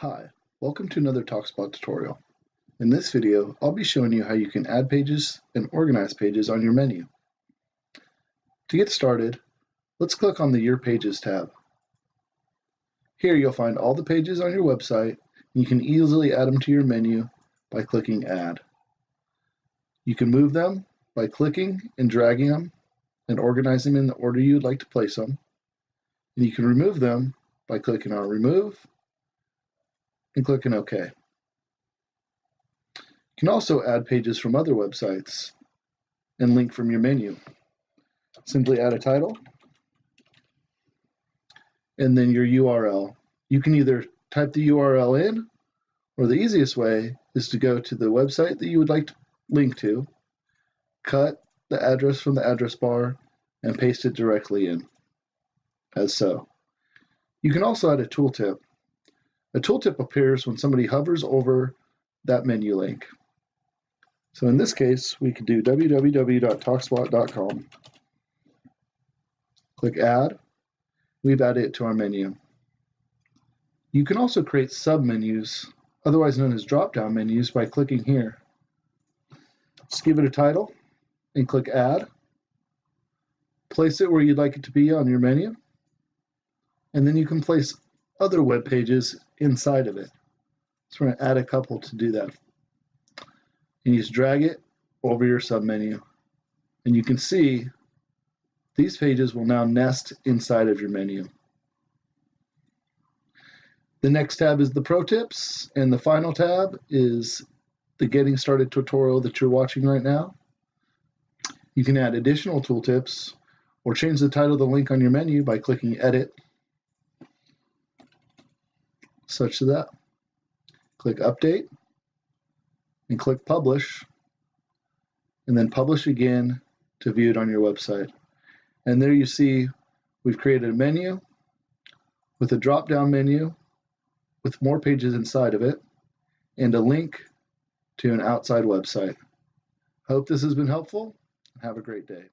Hi, welcome to another Talkspot tutorial. In this video, I'll be showing you how you can add pages and organize pages on your menu. To get started, let's click on the Your Pages tab. Here you'll find all the pages on your website, and you can easily add them to your menu by clicking Add. You can move them by clicking and dragging them and organizing them in the order you'd like to place them. And you can remove them by clicking on Remove and clicking OK. You can also add pages from other websites and link from your menu. Simply add a title and then your URL. You can either type the URL in, or the easiest way is to go to the website that you would like to link to, cut the address from the address bar, and paste it directly in, as so. You can also add a tooltip. A tooltip appears when somebody hovers over that menu link. So in this case, we could do www.talkspot.com. Click Add. We've added it to our menu. You can also create submenus, otherwise known as drop-down menus, by clicking here. Just give it a title and click Add. Place it where you'd like it to be on your menu, and then you can place other web pages inside of it. So we're going to add a couple to do that. And you just drag it over your submenu, and you can see these pages will now nest inside of your menu. The next tab is the Pro Tips, and the final tab is the Getting Started tutorial that you're watching right now. You can add additional tooltips or change the title of the link on your menu by clicking Edit, such that. Click Update and click Publish, and then Publish again to view it on your website. And there you see we've created a menu with a drop-down menu with more pages inside of it and a link to an outside website. I hope this has been helpful. Have a great day.